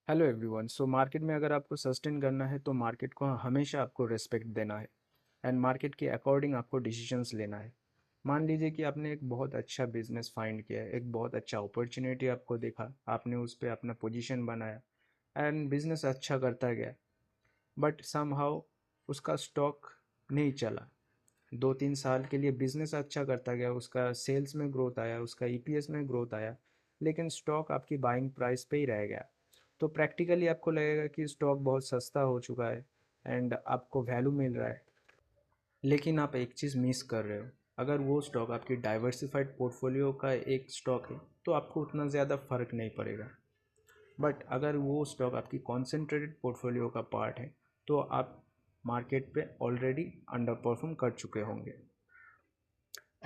Hello everyone. So market में अगर आपको सस्टेन करना है तो मार्केट को हमेशा आपको रिस्पेक्ट देना है एंड मार्केट के अकॉर्डिंग आपको डिसीजंस लेना है। मान लीजिए कि आपने एक बहुत अच्छा बिजनेस फाइंड किया है, एक बहुत अच्छा अपॉर्चुनिटी आपको देखा, आपने उस पर अपना पोजीशन बनाया एंड बिजनेस अच्छा करता गया, बट समहाउ उसका स्टॉक नहीं चला। 2-3 साल के लिए बिजनेस अच्छा करता गया, उसका सेल्स में ग्रोथ आया, उसका ईपीएस में ग्रोथ आया, लेकिन स्टॉक आपकी बाइंग प्राइस पे ही रह गया। तो प्रैक्टिकली आपको लगेगा कि स्टॉक बहुत सस्ता हो चुका है एंड आपको वैल्यू मिल रहा है, लेकिन आप एक चीज़ मिस कर रहे हो। अगर वो स्टॉक आपकी डाइवर्सिफाइड पोर्टफोलियो का एक स्टॉक है तो आपको उतना ज़्यादा फर्क नहीं पड़ेगा, बट अगर वो स्टॉक आपकी कॉन्सेंट्रेटेड पोर्टफोलियो का पार्ट है तो आप मार्केट पे ऑलरेडी अंडर परफॉर्म कर चुके होंगे।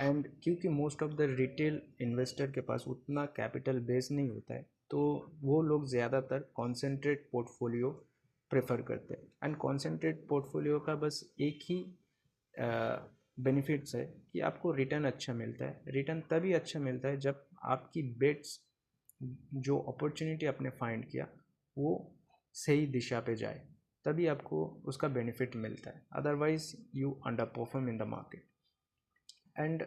एंड क्योंकि most of the retail investor के पास उतना कैपिटल बेस नहीं होता है, तो वो लोग ज़्यादातर कॉन्सेंट्रेट पोर्टफोलियो प्रेफर करते हैं। एंड कॉन्सेंट्रेट पोर्टफोलियो का बस एक ही बेनिफिट्स है कि आपको रिटर्न अच्छा मिलता है। रिटर्न तभी अच्छा मिलता है जब आपकी बेट्स, जो अपॉर्चुनिटी आपने फाइंड किया, वो सही दिशा पे जाए, तभी आपको उसका बेनिफिट मिलता है। Otherwise you under perform in the market. And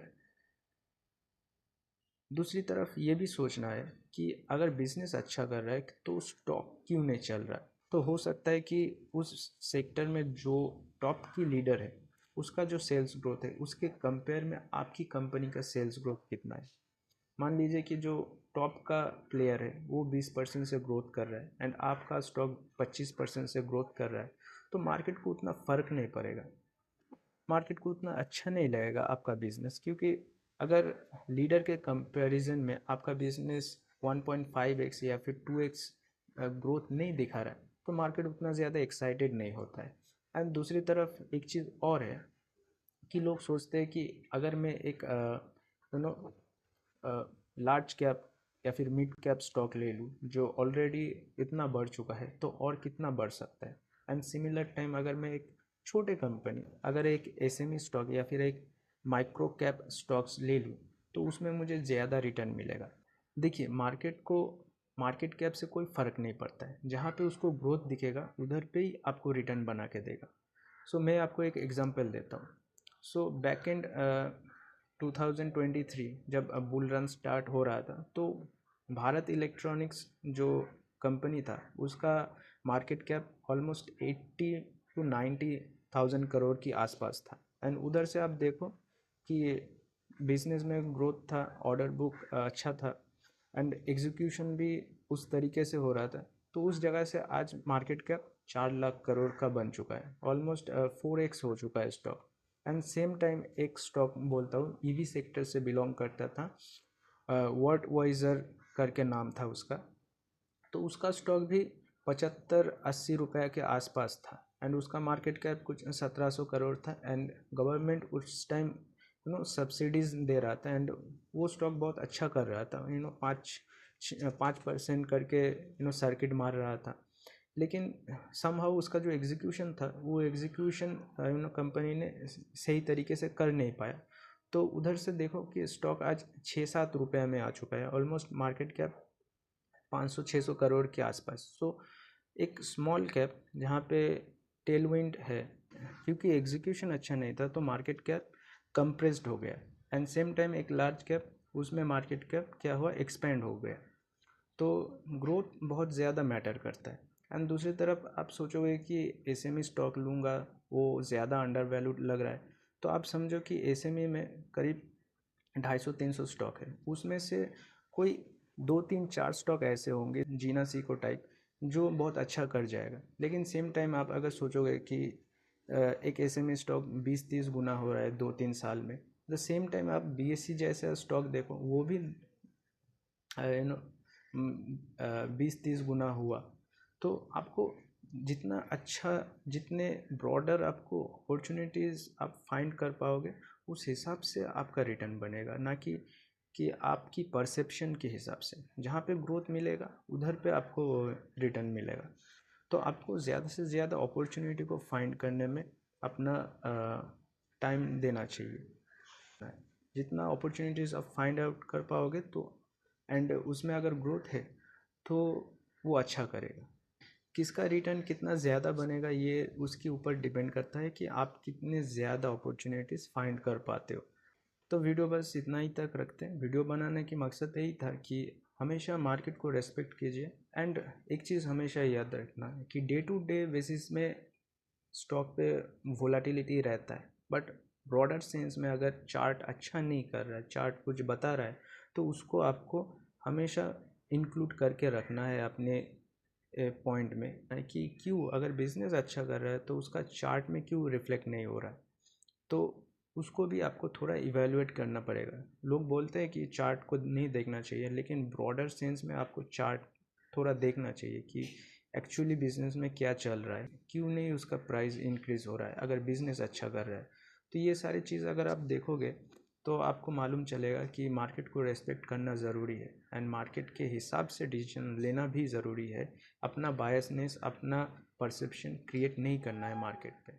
दूसरी तरफ ये भी सोचना है कि अगर बिजनेस अच्छा कर रहा है तो स्टॉक क्यों नहीं चल रहा है। तो हो सकता है कि उस सेक्टर में जो टॉप की लीडर है उसका जो सेल्स ग्रोथ है उसके कंपेयर में आपकी कंपनी का सेल्स ग्रोथ कितना है। मान लीजिए कि जो टॉप का प्लेयर है वो 20% से ग्रोथ कर रहा है एंड आपका स्टॉक 25% से ग्रोथ कर रहा है, तो मार्केट को उतना फ़र्क नहीं पड़ेगा, मार्केट को उतना अच्छा नहीं लगेगा आपका बिजनेस। क्योंकि अगर लीडर के कंपैरिजन में आपका बिजनेस 1.5x या फिर 2x ग्रोथ नहीं दिखा रहा है तो मार्केट उतना ज़्यादा एक्साइटेड नहीं होता है। एंड दूसरी तरफ एक चीज़ और है कि लोग सोचते हैं कि अगर मैं एक यू नो लार्ज कैप या फिर मिड कैप स्टॉक ले लूँ जो ऑलरेडी इतना बढ़ चुका है, तो और कितना बढ़ सकता है। एंड सिमिलर टाइम अगर मैं एक छोटे कंपनी, अगर एक एसएमई स्टॉक या फिर एक माइक्रो कैप स्टॉक्स ले लूँ तो उसमें मुझे ज़्यादा रिटर्न मिलेगा। देखिए, मार्केट को मार्केट कैप से कोई फ़र्क नहीं पड़ता है, जहाँ पे उसको ग्रोथ दिखेगा उधर पे ही आपको रिटर्न बना के देगा। सो मैं आपको एक एग्जांपल देता हूँ। सो बैक एंड 2023 जब बुल रन स्टार्ट हो रहा था, तो भारत इलेक्ट्रॉनिक्स जो कंपनी था उसका market cap almost 80 to 90 thousand crore की आसपास था। एंड उधर से आप देखो कि बिजनेस में ग्रोथ था, ऑर्डर बुक अच्छा था एंड एग्जीक्यूशन भी उस तरीके से हो रहा था। तो उस जगह से आज मार्केट कैप 4 लाख करोड़ का बन चुका है, ऑलमोस्ट 4x हो चुका है स्टॉक। एंड सेम टाइम एक स्टॉक बोलता हूँ, ईवी सेक्टर से बिलोंग करता था, वर्ट वाइजर करके नाम था उसका। तो उसका स्टॉक भी 75-80 रुपये के आसपास था एंड उसका मार्केट कैप कुछ 1700 करोड़ था। एंड गवर्नमेंट उस टाइम सब्सिडीज दे रहा था एंड वो स्टॉक बहुत अच्छा कर रहा था, 5% करके सर्किट मार रहा था। लेकिन समहाउ उसका जो एग्जीक्यूशन था वो एग्जीक्यूशन कंपनी ने सही तरीके से कर नहीं पाया। तो उधर से देखो कि स्टॉक आज 6-7 रुपये में आ चुका है, ऑलमोस्ट मार्केट कैप 500-600 करोड़ के आसपास। सो एक स्मॉल कैप जहाँ पे टेल विंड है, क्योंकि एग्जीक्यूशन अच्छा नहीं था तो मार्केट कैप कंप्रेस्ड हो गया। एंड सेम टाइम एक लार्ज कैप, उसमें मार्केट कैप क्या हुआ, एक्सपेंड हो गया। तो ग्रोथ बहुत ज़्यादा मैटर करता है। एंड दूसरी तरफ आप सोचोगे कि एसएमई स्टॉक लूँगा, वो ज़्यादा अंडर वैल्यूड लग रहा है, तो आप समझो कि एसएमई में करीब 250-300 स्टॉक है, उसमें से कोई 2-3-4 स्टॉक ऐसे होंगे जीना सीको टाइप जो बहुत अच्छा कर जाएगा। लेकिन सेम टाइम आप अगर सोचोगे कि एक एसएमई स्टॉक 20-30 गुना हो रहा है 2-3 साल में, द सेम टाइम आप बीएससी जैसा स्टॉक देखो, वो भी 20-30 गुना हुआ। तो आपको जितना अच्छा, जितने ब्रॉडर आपको अपॉर्चुनिटीज़ आप फाइंड कर पाओगे, उस हिसाब से आपका रिटर्न बनेगा, ना कि आपकी परसेप्शन के हिसाब से। जहाँ पे ग्रोथ मिलेगा उधर पे आपको रिटर्न मिलेगा। तो आपको ज़्यादा से ज़्यादा अपॉर्चुनिटी को फाइंड करने में अपना टाइम देना चाहिए। जितना अपॉर्चुनिटीज़ आप फाइंड आउट कर पाओगे तो, एंड उसमें अगर ग्रोथ है तो वो अच्छा करेगा। किसका रिटर्न कितना ज़्यादा बनेगा ये उसके ऊपर डिपेंड करता है कि आप कितने ज़्यादा अपॉर्चुनिटीज़ फाइंड कर पाते हो। तो वीडियो बस इतना ही तक रखते हैं। वीडियो बनाने की मकसद यही था कि हमेशा मार्केट को रेस्पेक्ट कीजिए। एंड एक चीज़ हमेशा याद रखना है कि डे टू डे बेसिस में स्टॉक पे वोलाटिलिटी रहता है, बट ब्रॉडर सेंस में अगर चार्ट अच्छा नहीं कर रहा है, चार्ट कुछ बता रहा है, तो उसको आपको हमेशा इंक्लूड करके रखना है अपने पॉइंट में, कि क्यों अगर बिजनेस अच्छा कर रहा है तो उसका चार्ट में क्यों रिफ्लेक्ट नहीं हो रहा है। तो उसको भी आपको थोड़ा इवेलुएट करना पड़ेगा। लोग बोलते हैं कि चार्ट को नहीं देखना चाहिए, लेकिन ब्रॉडर सेंस में आपको चार्ट थोड़ा देखना चाहिए कि एक्चुअली बिजनेस में क्या चल रहा है, क्यों नहीं उसका प्राइस इंक्रीज़ हो रहा है अगर बिजनेस अच्छा कर रहा है। तो ये सारी चीज़ अगर आप देखोगे तो आपको मालूम चलेगा कि मार्केट को रेस्पेक्ट करना ज़रूरी है, एंड मार्केट के हिसाब से डिसीजन लेना भी ज़रूरी है। अपना बायसनेस, अपना परसेप्शन क्रिएट नहीं करना है मार्केट पे।